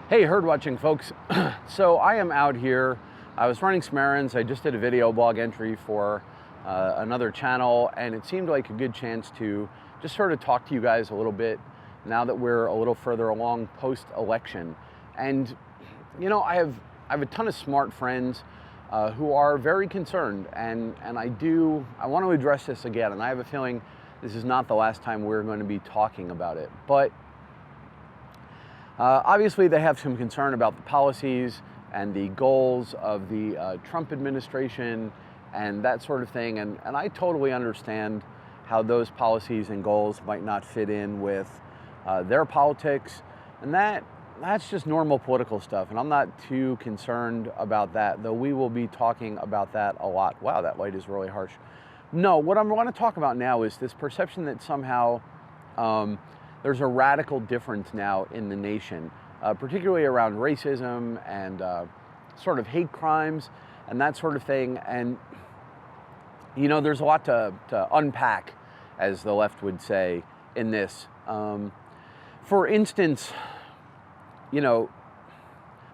Hey, herd watching folks. So I am out here. I was running some errands. I just did a video blog entry for another channel, and it seemed like a good chance to just sort of talk to you guys a little bit now that we're a little further along post-election. And you know, I have a ton of smart friends who are very concerned, and I want to address this again. And I have a feeling this is not the last time we're going to be talking about it, but obviously, they have some concern about the policies and the goals of the Trump administration and that sort of thing. And I totally understand how those policies and goals might not fit in with their politics. And that's just normal political stuff. And I'm not too concerned about that, though we will be talking about that a lot. Wow, that light is really harsh. No, what I want to talk about now is this perception that somehow there's a radical difference now in the nation, particularly around racism and sort of hate crimes and that sort of thing. And, you know, there's a lot to unpack, as the left would say, in this. For instance, you know,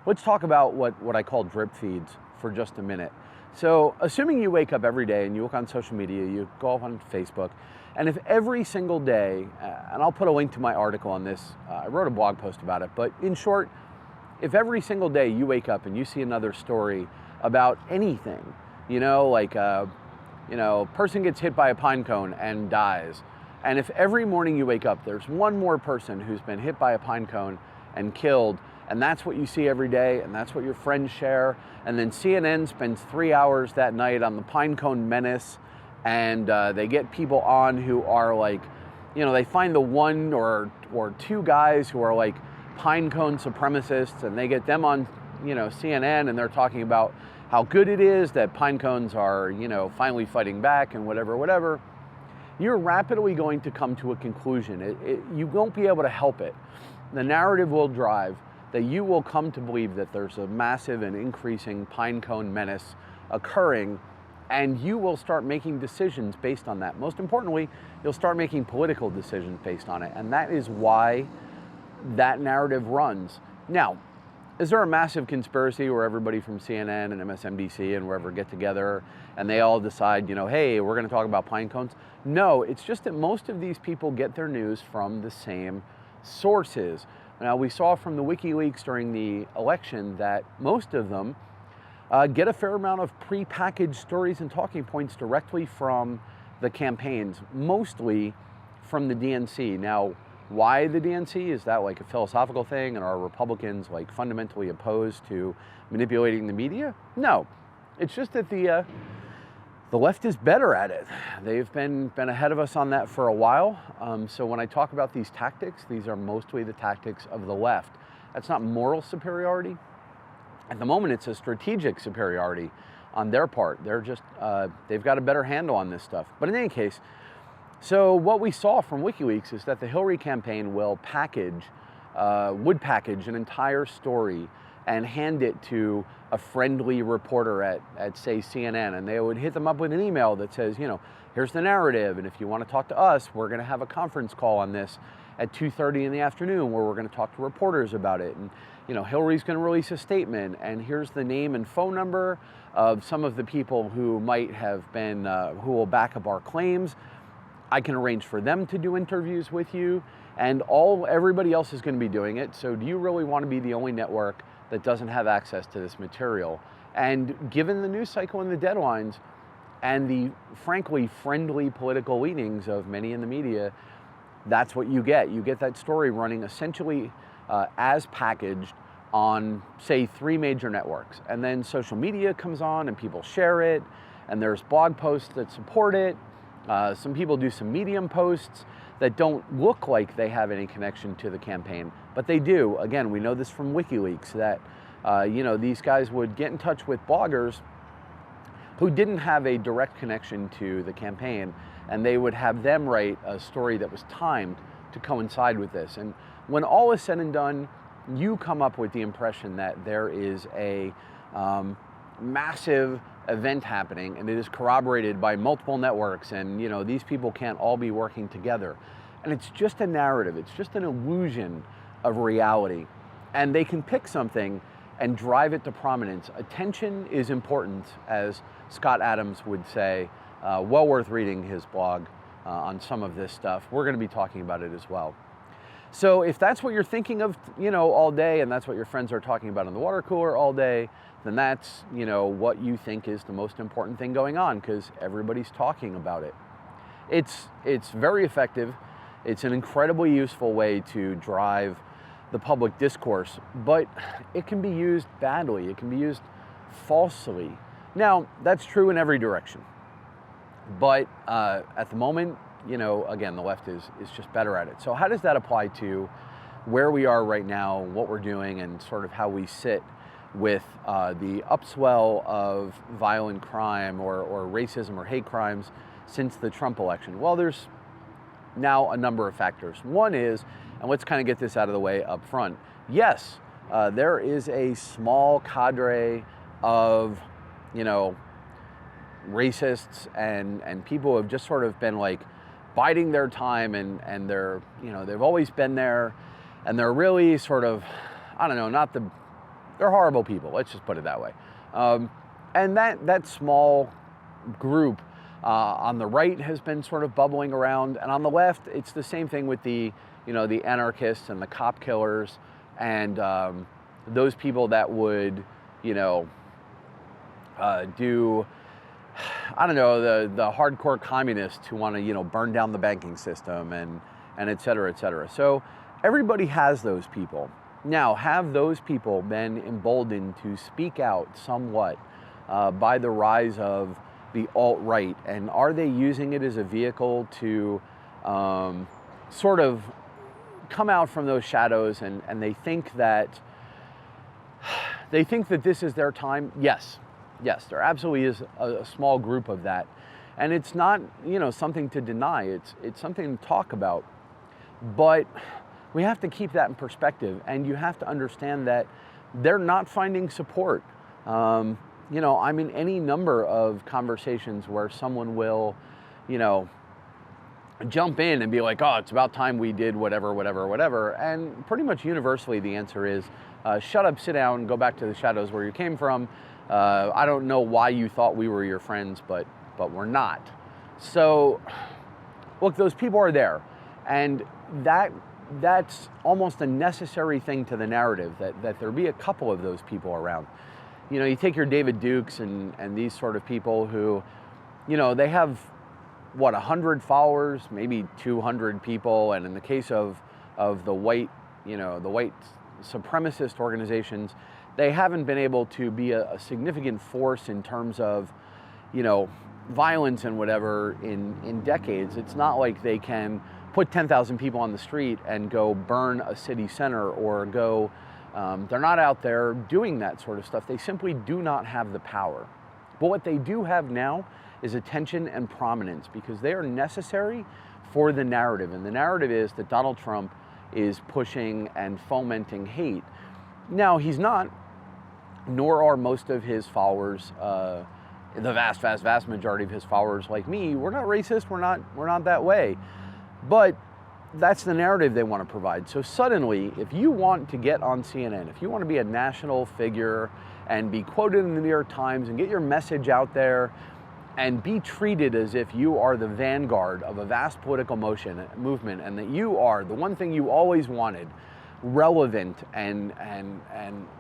let's talk about what I call drip feeds for just a minute. So assuming you wake up every day and you look on social media, you go up on Facebook, and if every single day, and I'll put a link to my article on this, I wrote a blog post about it, but in short, if every single day you wake up and you see another story about anything, you know, like, person gets hit by a pine cone and dies, and if every morning you wake up, there's one more person who's been hit by a pine cone and killed, and that's what you see every day, and that's what your friends share, and then CNN spends 3 hours that night on the pine cone menace, and they get people on who are like, you know, they find the one or two guys who are like pine cone supremacists, and they get them on, you know, CNN, and they're talking about how good it is that pine cones are, you know, finally fighting back and whatever. You're rapidly going to come to a conclusion. You won't be able to help it. The narrative will drive that you will come to believe that there's a massive and increasing pine cone menace occurring, and you will start making decisions based on that. Most importantly, you'll start making political decisions based on it, and that is why that narrative runs. Now, is there a massive conspiracy where everybody from CNN and MSNBC and wherever get together and they all decide, you know, hey, we're going to talk about pine cones? No, it's just that most of these people get their news from the same sources. Now, we saw from the WikiLeaks during the election that most of them get a fair amount of prepackaged stories and talking points directly from the campaigns, mostly from the DNC. Now, why the DNC? Is that like a philosophical thing, and are Republicans like fundamentally opposed to manipulating the media? No, it's just that the left is better at it. They've been ahead of us on that for a while. So when I talk about these tactics, these are mostly the tactics of the left. That's not moral superiority. At the moment, it's a strategic superiority on their part. They're just, they've got a better handle on this stuff. But in any case, so what we saw from WikiLeaks is that the Hillary campaign would package an entire story and hand it to a friendly reporter at say CNN, and they would hit them up with an email that says, you know, here's the narrative, and if you want to talk to us, we're going to have a conference call on this at 2:30 in the afternoon where we're going to talk to reporters about it, and you know, Hillary's going to release a statement, and here's the name and phone number of some of the people who might have been who will back up our claims. I can arrange for them to do interviews with you, and everybody else is going to be doing it. So do you really want to be the only network that doesn't have access to this material? And given the news cycle and the deadlines and the frankly friendly political leanings of many in the media, that's what you get. You get that story running essentially as packaged on, say, 3 major networks. And then social media comes on and people share it, and there's blog posts that support it. Some people do some Medium posts that don't look like they have any connection to the campaign, but they do. Again, we know this from WikiLeaks that you know, these guys would get in touch with bloggers who didn't have a direct connection to the campaign, and they would have them write a story that was timed to coincide with this. And when all is said and done, you come up with the impression that there is a massive event happening, and it is corroborated by multiple networks, and you know, these people can't all be working together. And it's just a narrative, it's just an illusion of reality. and they can pick something and drive it to prominence. Attention is important, as Scott Adams would say. Well worth reading his blog on some of this stuff. We're going to be talking about it as well. So if that's what you're thinking of, all day, and that's what your friends are talking about in the water cooler all day, then that's, what you think is the most important thing going on, because everybody's talking about it. It's very effective. It's an incredibly useful way to drive the public discourse, but it can be used badly. It can be used falsely. Now, that's true in every direction. But at the moment, again, the left is just better at it. So how does that apply to where we are right now, what we're doing, and sort of how we sit with the upswell of violent crime or racism or hate crimes since the Trump election? Well, there's now a number of factors. One is, and let's kind of get this out of the way up front, yes, there is a small cadre of, racists and people who have just sort of been like biding their time, and they're, they've always been there, and they're really sort of, I don't know, they're horrible people, let's just put it that way. And that small group on the right has been sort of bubbling around, and on the left, it's the same thing with the anarchists and the cop killers, and those people that would, do, I don't know, the hardcore communists who want to, burn down the banking system and et cetera, et cetera. So everybody has those people. Now, have those people been emboldened to speak out somewhat by the rise of the alt-right, and are they using it as a vehicle to sort of come out from those shadows, and they think that this is their time? Yes, there absolutely is a small group of that, and it's not something to deny. It's something to talk about, but we have to keep that in perspective, and you have to understand that they're not finding support. I'm in any number of conversations where someone will, jump in and be like, oh, it's about time we did whatever. And pretty much universally the answer is, shut up, sit down, go back to the shadows where you came from. I don't know why you thought we were your friends, but we're not. So, look, those people are there. And that's almost a necessary thing to the narrative, that there be a couple of those people around. You take your David Dukes and these sort of people who, they have, 100 followers, maybe 200 people, and in the case of the white supremacist organizations, they haven't been able to be a significant force in terms of, violence and whatever in decades. It's not like they can put 10,000 people on the street and go burn a city center or go, they're not out there doing that sort of stuff. They simply do not have the power. But what they do have now is attention and prominence, because they are necessary for the narrative. And the narrative is that Donald Trump is pushing and fomenting hate. Now, he's not, nor are most of his followers, the vast majority of his followers like me. We're not racist, we're not that way. But that's the narrative they want to provide. So suddenly, if you want to get on CNN, if you want to be a national figure and be quoted in the New York Times and get your message out there and be treated as if you are the vanguard of a vast political movement, and that you are the one thing you always wanted, relevant and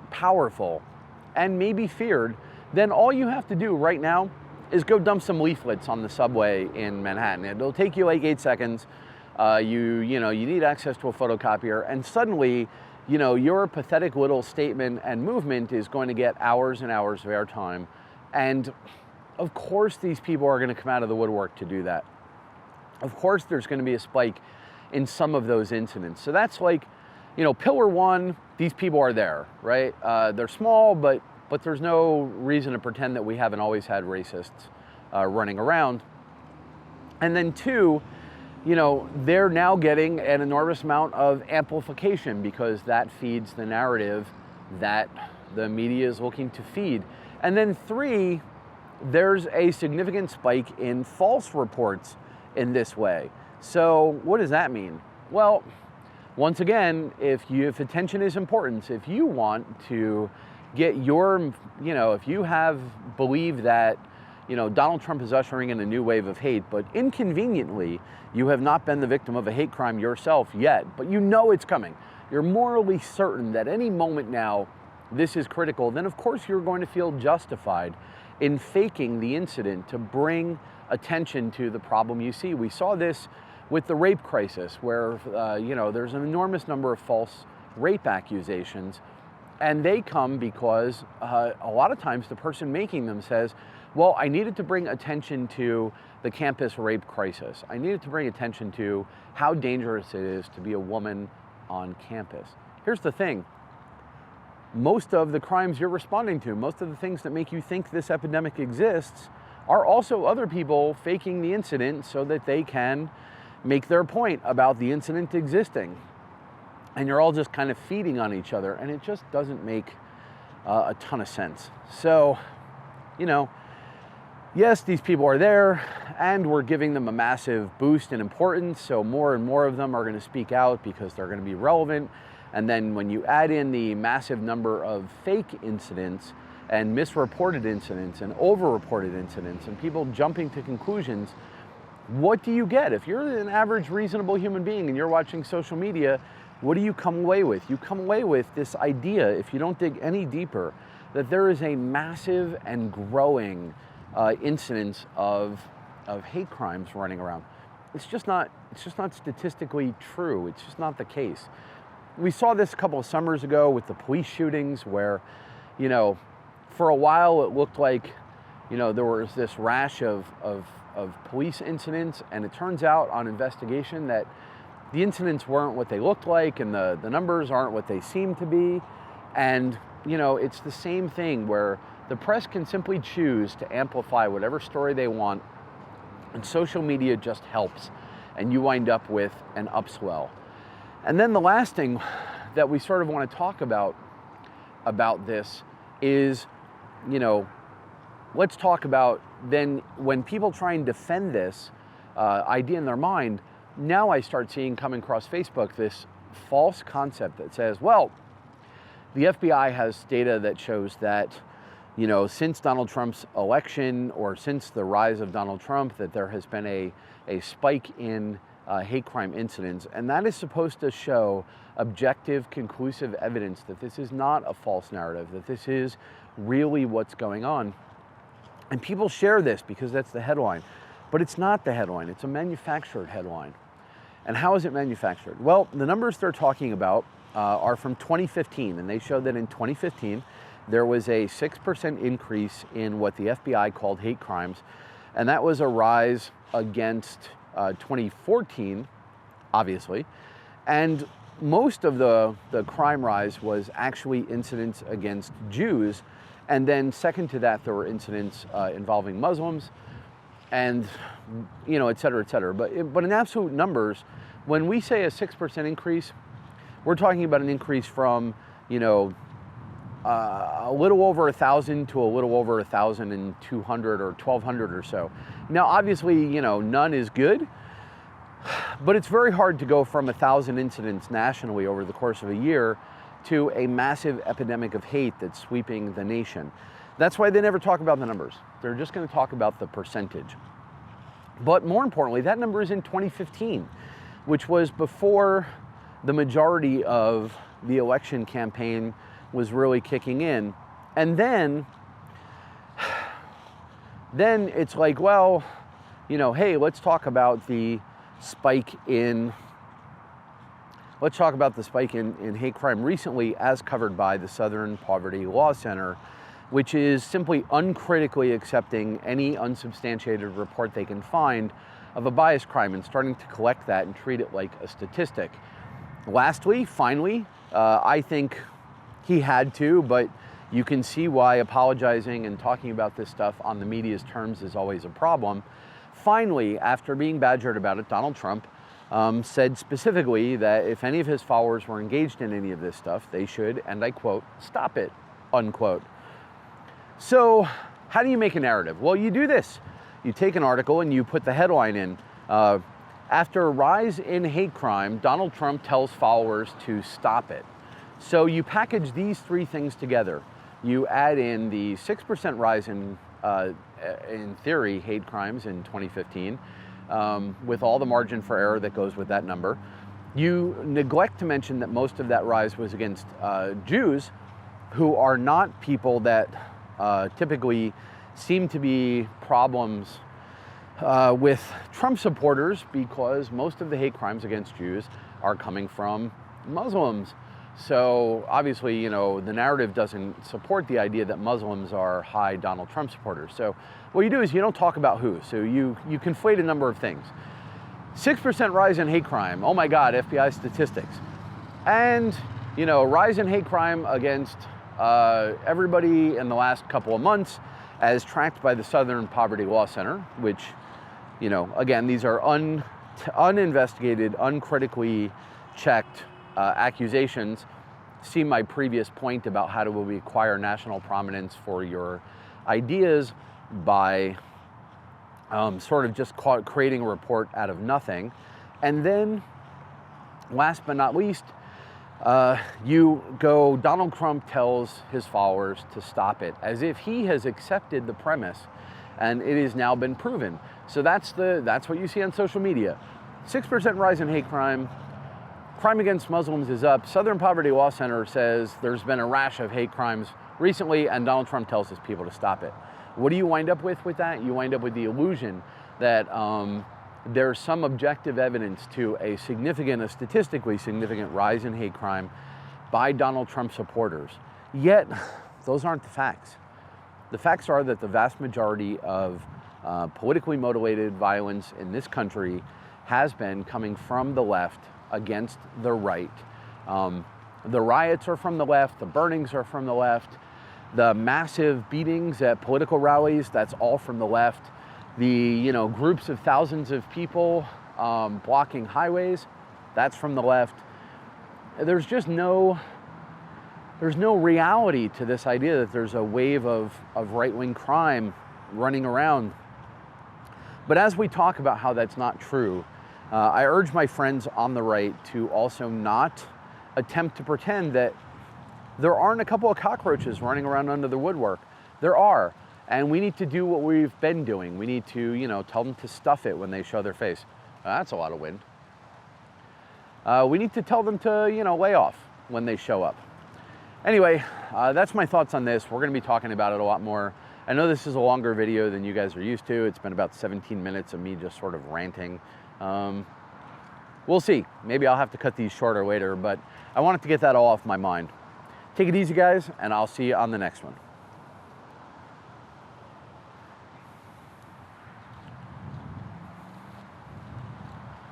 powerful, and maybe feared, then all you have to do right now is go dump some leaflets on the subway in Manhattan. It'll take you like 8 seconds. You need access to a photocopier, and suddenly, your pathetic little statement and movement is going to get hours and hours of airtime. And of course these people are going to come out of the woodwork to do that. Of course there's going to be a spike in some of those incidents. So that's like, pillar one, these people are there, right? They're small, but there's no reason to pretend that we haven't always had racists running around. And then two, they're now getting an enormous amount of amplification, because that feeds the narrative that the media is looking to feed. And then three, there's a significant spike in false reports in this way. So what does that mean? Well, once again, if attention is important, if you want to get your, if you have believed that, Donald Trump is ushering in a new wave of hate, but inconveniently, you have not been the victim of a hate crime yourself yet, but you know it's coming. You're morally certain that any moment now this is critical, then of course you're going to feel justified in faking the incident to bring attention to the problem you see. We saw this with the rape crisis, where there's an enormous number of false rape accusations, and they come because a lot of times the person making them says, well, I needed to bring attention to the campus rape crisis. I needed to bring attention to how dangerous it is to be a woman on campus. Here's the thing. Most of the crimes you're responding to, most of the things that make you think this epidemic exists, are also other people faking the incident so that they can make their point about the incident existing. And you're all just kind of feeding on each other, and it just doesn't make a ton of sense. So, yes, these people are there, and we're giving them a massive boost in importance, so more and more of them are going to speak out because they're going to be relevant. And then when you add in the massive number of fake incidents and misreported incidents and overreported incidents and people jumping to conclusions, what do you get? If you're an average reasonable human being and you're watching social media, what do you come away with? You come away with this idea, if you don't dig any deeper, that there is a massive and growing incidence of hate crimes running around. It's just not statistically true. It's just not the case. We saw this a couple of summers ago with the police shootings where, for a while it looked like, there was this rash of police incidents, and it turns out on investigation that the incidents weren't what they looked like, and the numbers aren't what they seem to be. And, it's the same thing where the press can simply choose to amplify whatever story they want, and social media just helps, and you wind up with an upswell. And then the last thing that we sort of want to talk about this is, let's talk about then when people try and defend this idea in their mind. Now I start seeing coming across Facebook this false concept that says, well, the FBI has data that shows that, since Donald Trump's election or since the rise of Donald Trump, that there has been a spike in hate crime incidents, and that is supposed to show objective, conclusive evidence that this is not a false narrative, that this is really what's going on. And people share this because that's the headline, but it's not the headline. It's a manufactured headline. And how is it manufactured? Well, the numbers they're talking about are from 2015, and they show that in 2015 there was a 6% increase in what the FBI called hate crimes, and that was a rise against 2014, obviously, and most of the crime rise was actually incidents against Jews, and then second to that there were incidents involving Muslims, and et cetera, et cetera. But in absolute numbers, when we say a 6% increase, we're talking about an increase from a little over 1,000 to a little over 1,200 or 1,200 or so. Now, obviously, none is good, but it's very hard to go from 1,000 incidents nationally over the course of a year to a massive epidemic of hate that's sweeping the nation. That's why they never talk about the numbers. They're just going to talk about the percentage. But more importantly, that number is in 2015, which was before the majority of the election campaign was really kicking in. And then it's like, well, hey, let's talk about the spike in hate crime recently as covered by the Southern Poverty Law Center, which is simply uncritically accepting any unsubstantiated report they can find of a bias crime and starting to collect that and treat it like a statistic. Lastly, finally, I think he had to, but you can see why apologizing and talking about this stuff on the media's terms is always a problem. Finally, after being badgered about it, Donald Trump said specifically that if any of his followers were engaged in any of this stuff, they should, and I quote, stop it, unquote. So how do you make a narrative? Well, you do this. You take an article and you put the headline in. After a rise in hate crime, Donald Trump tells followers to stop it. So you package these three things together. You add in the 6% rise in theory, hate crimes in 2015, with all the margin for error that goes with that number. You neglect to mention that most of that rise was against Jews, who are not people that typically seem to be problems with Trump supporters, because most of the hate crimes against Jews are coming from Muslims. So obviously, you know, the narrative doesn't support the idea that Muslims are high Donald Trump supporters. So what you do is you don't talk about who. So you conflate a number of things. 6% rise in hate crime. Oh my God, FBI statistics. And, you know, rise in hate crime against everybody in the last couple of months, as tracked by the Southern Poverty Law Center, which, you know, again, these are uninvestigated, uncritically checked accusations. See my previous point about how do we acquire national prominence for your ideas by sort of just creating a report out of nothing. And then, last but not least, Donald Trump tells his followers to stop it, as if he has accepted the premise and it has now been proven. So that's what you see on social media. 6% rise in hate crime. Crime against Muslims is up. Southern Poverty Law Center says there's been a rash of hate crimes recently, and Donald Trump tells his people to stop it. What do you wind up with that? You wind up with the illusion that there's some objective evidence to a statistically significant rise in hate crime by Donald Trump supporters. Yet, those aren't the facts. The facts are that the vast majority of politically motivated violence in this country has been coming from the left against the right. The riots are from the left, the burnings are from the left, the massive beatings at political rallies, that's all from the left. The, you know, groups of thousands of people blocking highways, that's from the left. There's just no reality to this idea that there's a wave of right-wing crime running around. But as we talk about how that's not true, I urge my friends on the right to also not attempt to pretend that there aren't a couple of cockroaches running around under the woodwork. There are, and we need to do what we've been doing. We need to, you know, tell them to stuff it when they show their face. That's a lot of wind. We need to tell them to, you know, lay off when they show up. Anyway, that's my thoughts on this. We're going to be talking about it a lot more. I know this is a longer video than you guys are used to. It's been about 17 minutes of me just sort of ranting. We'll see. Maybe I'll have to cut these shorter later, but I wanted to get that all off my mind. Take it easy, guys, and I'll see you on the next one.